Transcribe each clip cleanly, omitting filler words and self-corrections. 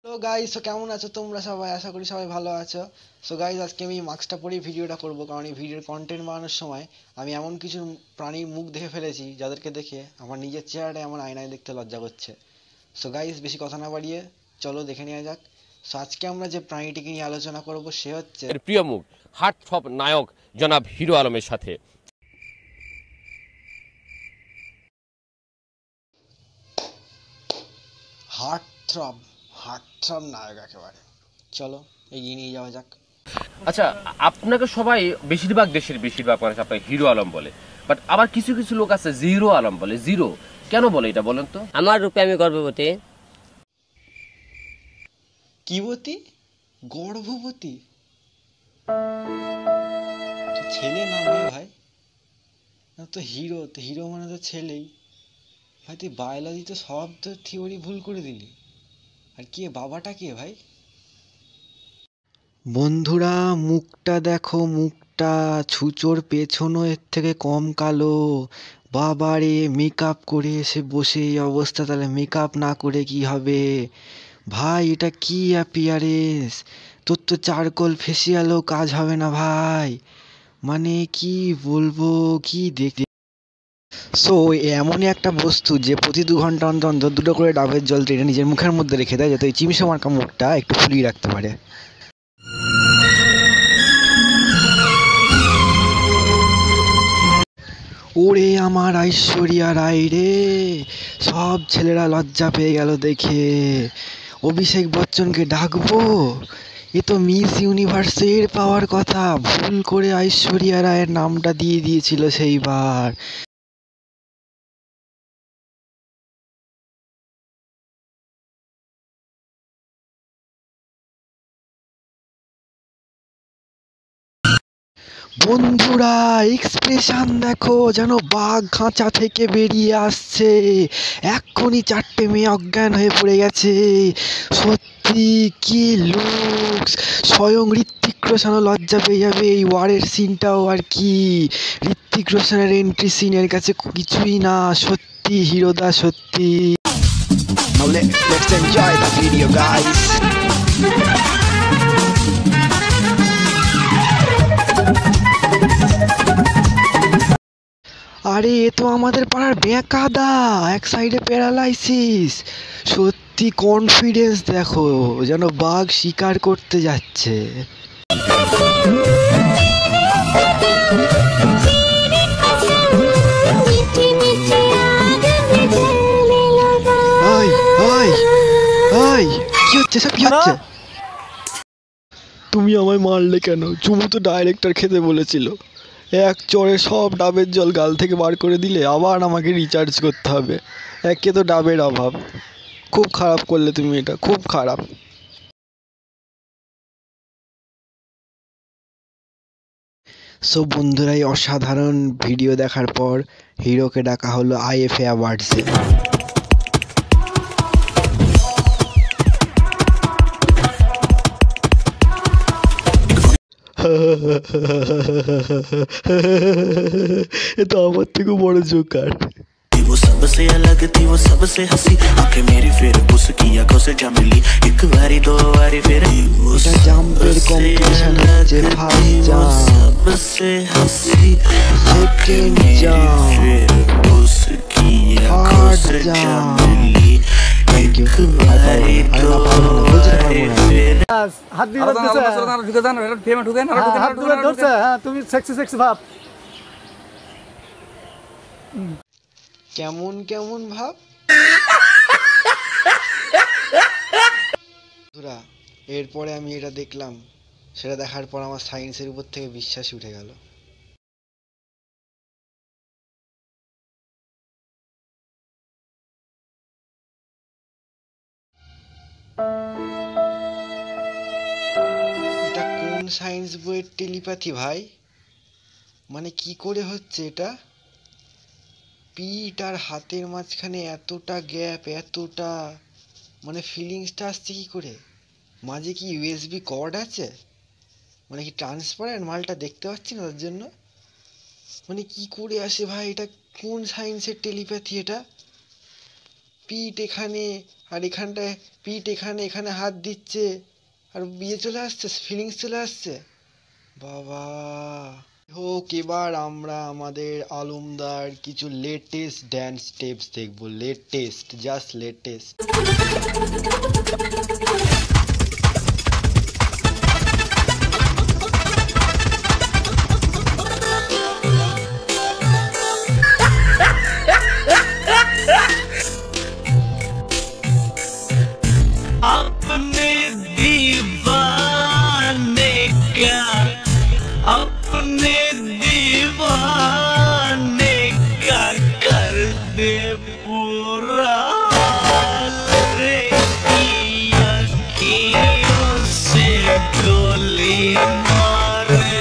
Hello guys, তো কেমন আছো তোমরা সবাই? আশা করি সবাই ভালো আছো। সো গাইস, আজকে আমি মাস্কটা পরেই ভিডিওটা করব, কারণ এই ভিডিওর কন্টেন্ট বানানোর সময় আমি এমন কিছু প্রাণীর মুখ দেখে ফেলেছি যাদেরকে দেখে আমার নিজের চেহারাটা এমন আয়নায় দেখতে লজ্জা করছে। সো গাইস, বেশি কথা না বাড়িয়ে চলো দেখে নেওয়া যাক। সো আজকে আমরা যে প্রাণীটিকে নিয়ে আলোচনা করব সে হচ্ছে এর প্রিয় মুখ হার্টথ্রব নায়ক জনাব হিরো আলমের সাথে। হার্টথ্রব হার্টথ্রব নায়ক একেবারে। চলো এগিয়ে নিয়ে যাওয়া যাক। আচ্ছা, আপনাকে সবাই দেশের বেশিরভাগ মানুষ আপনাকে হিরো আলম বলে, বাট আবার কিছু কিছু লোক আছে জিরো আলম বলে। জিরো কেন বলে এটা বলেন তো? আমার রূপে আমি গর্ভবতী। কিবতী? গর্ভবতী? তো ছেলে না মেয়ে ভাই? না তো হিরো, তো হিরো মানে তো ছেলেই ভাই। তুই বায়োলজিতে সব তো থিওরি ভুল করে দিলি। আর কে বাবাটা কে ভাই? বন্ধুরা মুখটা দেখো, মুখটা ছুঁচোর পেছনও এর থেকে কম কালো। বাবারে, মেকআপ করে এসে বসে এই অবস্থা, তাহলে মেকআপ না করে কি হবে ভাই? এটা কি অ্যাপিয়ারেন্স? তোর তো চারকোল ফেসিয়ালও কাজ হবে না ভাই। মানে কি বলবো, কি দেখতে। সো এমনই একটা বস্তু যে প্রতি 2 ঘন্টা অন্তর অন্তর দুটো করে ডাবের জল টেনে নিজের মুখের মধ্যে রেখে দেয়, যাতে ওই চিমসে মার্কা মুখটা একটু ফুলিয়ে রাখতে পারে। ওরে আমার ঐশ্বরিয়া রায় রে! সব ছেলেরা লজ্জা পেয়ে গেল দেখে। অভিষেক বচ্চনকে ডাকবো? এ তো মিস ইউনিভার্সের পাওয়ার কথা, ভুল করে ঐশ্বরিয়া রায়ের নামটা দিয়ে দিয়েছিল সেইবার। বন্ধুরা এক্সপ্রেশন দেখো, যেন বাঘ খাঁচা থেকে বেরিয়ে আসছে। এক্ষুনি 4টে মেয়ে অজ্ঞান হয়ে পড়ে গেছে। সত্যি কি লুকস! স্বয়ং ঋত্বিক রোশনও লজ্জা পেয়ে যাবে এই ওয়ারের সিনটাও। আর কি ঋত্বিক রোশনের এন্ট্রি সিনের কাছে কিছুই না। সত্যি হিরোদা, সত্যি। Now let's enjoy the video guys. আরে এ তো আমাদের পাড়ার বেকাদা, এক সাইডে প্যারালাইসিস। সত্যি কনফিডেন্স দেখো, যেন বাঘ শিকার করতে যাচ্ছে। কি হচ্ছে সব, কি হচ্ছে? তুমি আমায় মারলে কেন? চুমু তো ডাইরেক্টর খেতে বলেছিল। এক চড়ে সব ডাবের জল গাল থেকে বার করে দিলে আবার আমাকে রিচার্জ করতে হবে। একে তো ডাবের অভাব। খুব খারাপ করলে তুমি, এটা খুব খারাপ। সো বন্ধুরা, এই অসাধারণ ভিডিও দেখার পর হিরোকে ডাকা হলো IFA অ্যাওয়ার্ডসে। এ তো আমার থেকে বড় জোকার। वो सबसे अलग थी, वो सबसे हंसी, आंखें मेरी फिर उसकी आंखों से जा मिली, एक बारी दो बारी फिर এটা জাম্পের কম্পিটিশন হচ্ছে, ফার্স্ট জাম্প, सबसे हंसी, সেকেন্ড জাম্প, फिर उसकी आंखों से जा मिली, থ্যাংক ইউ। एक बारी दो बारी फिर হাত দিয়ে ধরছে। হ্যাঁ, তুমি সেক্সি সেক্সি ভাব। কেমন কেমন ভাব। বন্ধুরা, এরপরে আমি এটা দেখলাম, সেটা দেখার পর আমার সায়েন্সের উপর থেকে বিশ্বাসই উঠে গেল। এটা কোন সায়েন্স বইয়ের টেলিপ্যাথি ভাই? মানে কি করে হচ্ছে এটা? পিঠ আর হাতের মাঝখানে এতটা গ্যাপ, এতটা, মানে ফিলিংসটা আসছে কি করে? মাঝে কি USB কর্ড আছে? মানে কি ট্রান্সপারেন্ট মালটা দেখতে পাচ্ছি না তার জন্য? মানে কি করে আসে ভাই? এটা কোন সায়েন্সের টেলিপ্যাথি এটা? পিঠ এখানে, আর এখানটায় পিঠ এখানে, এখানে হাত দিচ্ছে, আর বিয়ে চলে আসছে, ফিলিংস চলে আসছে। বাবা হোক, এবার আমরা আমাদের আলমদার কিছু লেটেস্ট ড্যান্স স্টেপস দেখবো। Latest, just latest. अपने दीवाने का अपने दीवाने का कर दे पूरा रे अखियों से गोली मारे।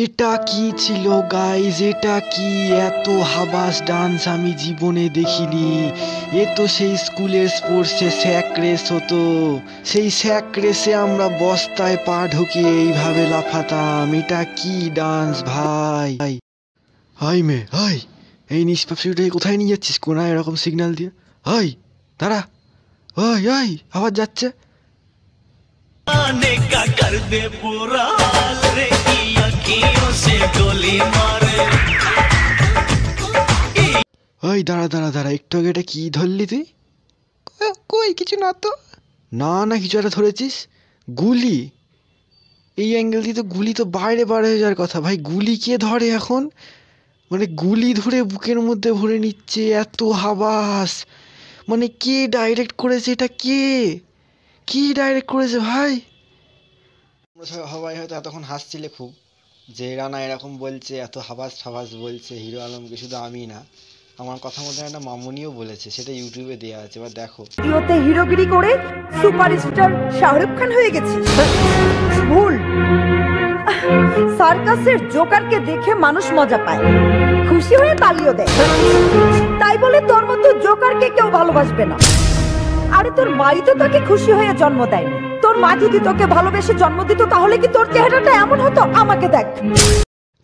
এটা কি ছিল গাইজ? এটা কি? এত হাবাস ডান্স আমি জীবনে দেখিনি। এ তো সেই স্কুলের স্পোর্টসে স্যাক রেস হতো। সেই স্যাক রেসে আমরা বস্তায় পা ঢুকিয়ে এইভাবে লাফাতাম। এটা কি ডান্স ভাই? হাই মে হাই, এই নিষ্পাপ শিশুটাকে কোথায় নিয়ে যাচ্ছিস? কোনায় এরকম সিগন্যাল দিয়ে? হাই দাঁড়া, হাই হাই আবার যাচ্ছে। आने का कर दे पूरा रे अखियों से गोली मारे। ওই দাঁড়া দাঁড়া দাঁড়া, একটু আগে এটা কি ধরলি তুই? কই কিছু না তো। না না, কিছু একটা ধরেছিস। গুলি? এই অ্যাঙ্গেল দিয়ে তো গুলি তো বাইরে বার হয়ে যাওয়ার কথা ভাই। গুলি কে ধরে এখন? মানে গুলি ধরে বুকের মধ্যে ভরে নিচ্ছে, এত হাবাস। মানে কে ডাইরেক্ট করেছে এটা? কে ডাইরেক্ট করেছে ভাই? আমরা সবাই হয়তো এতক্ষণ হাসছিলে খুব, যে রানা এরকম বলছে, এত হাবাস ফাবাস বলছে হিরো আলমকে। শুধু আমি না, আমার কথা মধ্যে একটা মামুনিও বলেছে, সেটা ইউটিউবে দেওয়া আছে, এবার দেখো। ভিডিওতে হিরোগিরি করে সুপারস্টার শাহরুখ খান হয়ে গেছিস। ভুল। সার্কাসের জোকারকে দেখে মানুষ মজা পায়, খুশি হয়ে তালিও দেয়। তাই বলে তোর মতো জোকারকে কেউ ভালোবাসবে না। আরে তোর মাই তো তোকে খুশি হয়ে জন্ম দেয়নি। তোর মা যদি তোকে ভালোবেসে জন্ম দিত তাহলে কি তোর চেহারাটা এমন হতো? আমাকে দেখ।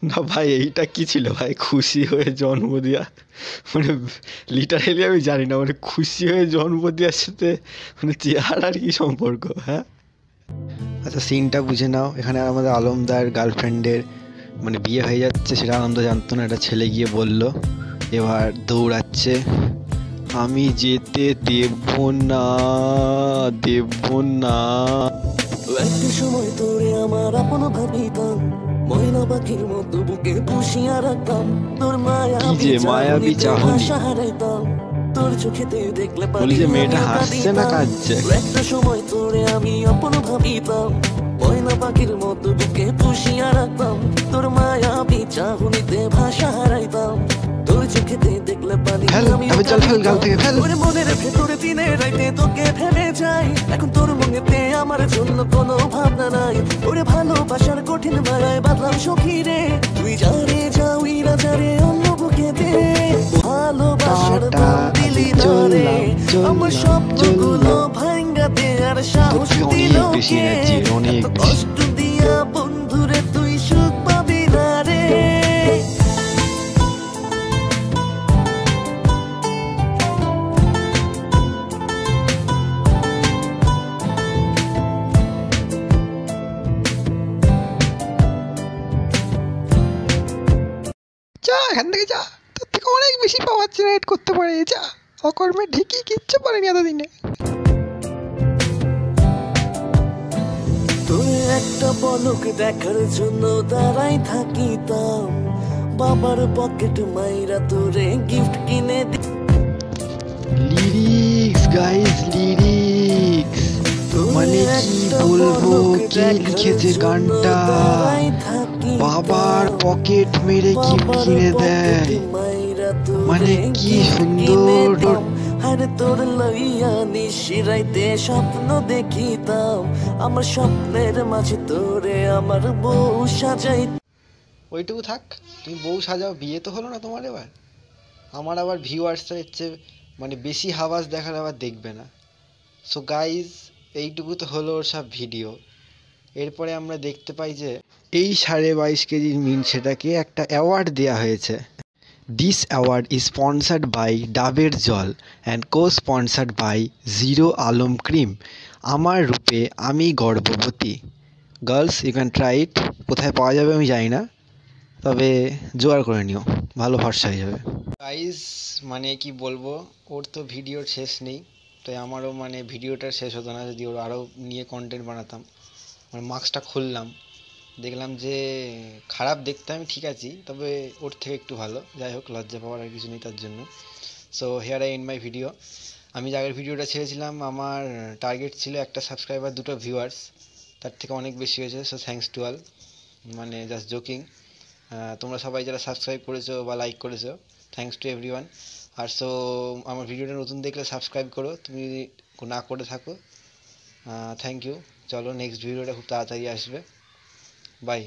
না ভাই, এইটা কি ছিল ভাই? খুশি হয়ে জন্ম দেওয়া মানে লিটারেলি আমি জানি না, মানে খুশি হয়ে জন্ম দেওয়ার সাথে মানে চেহারার কি সম্পর্ক? হ্যাঁ আচ্ছা, সিনটা বুঝে নাও। এখানে আমাদের আলমদার গার্লফ্রেন্ডের মানে বিয়ে হয়ে যাচ্ছে, সেটা আলমদা জানতো না, একটা ছেলে গিয়ে বলল। এবার দৌড়াচ্ছে, আমি যেতে দেব না, দেব না। একটা সময় তোরে আমার আপন ভাবিতাম, ময়না পাখির মতো বুকে পুষিয়া রাখতাম। তোর কি যে মায়াবী চাহনি। হারাইতাম তোর চোখেতে দেখলে বলি যে মেয়েটা হাসছে না কাঁদছে? একটা সময় তোরে আমি আপন ভাবিতাম, ময়না পাখির মতো বুকে পুষিয়া রাখতাম। তোর মায়াবী চাহনিতে ভাষা হারাইতাম, তোর চোখেতে দেখলে পানি আমি মনের ভেতরে দিনে রাইতে তোকে ভেবে যাই। এখন তোর মনেতে আমার জন্য কোনো ভাবনা নাই। ওরে ভালোবাসার কঠিন মায়ায় বাঁধলাম সখী রে, তুই যারে যাওই না যারে অন্য বুকে দে। ভালোবাসার দাম দিলি না রে, আমার স্বপ্নগুলো ভাঙ্গা দে। আর সাহস দিল কে? এত কষ্ট দিয়া বন্ধুরে তুই সুখ পাবি না রে। যা এখান থেকে যা, তোর থেকে অনেক বেশি পাওয়ার জেনারেট করতে পারে। যা, অকর্মে ঢেকে কিচ্ছু পারেনি এতদিনে। তোর একটা পলক দেখার জন্য দাঁড়াই থাকিতাম, বাবার পকেট মাইরা তোরে গিফট কিনে লিরিক্স গাইস, লিরিক্স মানে কি বলবো? কে লিখেছে গানটা? বাবার পকেট মেরে গিফট কিনে দেয়, মানে কি সুন্দর। আরে তোর লইয়া নিশিরাইতে স্বপ্ন দেখিতাম, আমার স্বপ্নের মাঝে তোরে আমার বউ সাজাই। ওইটুকু থাক, তুমি বউ সাজাও, বিয়ে তো হলো না তোমার এবার। আমার আবার ভিউয়ার্সরা হচ্ছে মানে বেশি হাওয়াজ দেখার আবার দেখবে না। সো গাইজ, এইটুকু তো হলো ওর সব ভিডিও। এরপরে আমরা দেখতে পাই যে এই 22.5 কেজির মিন, সেটাকে একটা অ্যাওয়ার্ড দেওয়া হয়েছে। This award is sponsored by ডাবের জল and co-sponsored by জিরো আলম ক্রিম। আমার রূপে আমি গর্ভবতী। Girls you can try it. কোথায় পাওয়া যাবে আমি জানি না, তবে জোগাড় করে নিও, ভালো ভরসা হয়ে যাবে। গাইস মানে কি বলবো, ওর তো ভিডিওর শেষ নেই, তাই আমারও মানে ভিডিওটা শেষ হতো না যদি ওর আরও নিয়ে কন্টেন্ট বানাতাম। মানে মাস্কটা খুললাম, দেখলাম যে খারাপ দেখতে আমি ঠিক আছি, তবে ওর থেকে একটু ভালো। যাই হোক, লজ্জা পাওয়ার আর কিছু নেই তার জন্য। So here I end my video. আমি যে আগের ভিডিওটা ছেড়েছিলাম, আমার টার্গেট ছিল একটা সাবস্ক্রাইবার 2টা ভিউয়ার্স, তার থেকে অনেক বেশি হয়েছে। সো থ্যাঙ্কস টু অল, মানে জাস্ট জোকিং। তোমরা সবাই যারা সাবস্ক্রাইব করেছো বা লাইক করেছো, থ্যাঙ্কস টু এভরিওয়ান। আর সো আমার ভিডিওটা নতুন দেখলে সাবস্ক্রাইব করো, তুমি না করে থাকো। Thank you. চলো নেক্সট ভিডিওটা খুব তাড়াতাড়ি আসবে। বাই।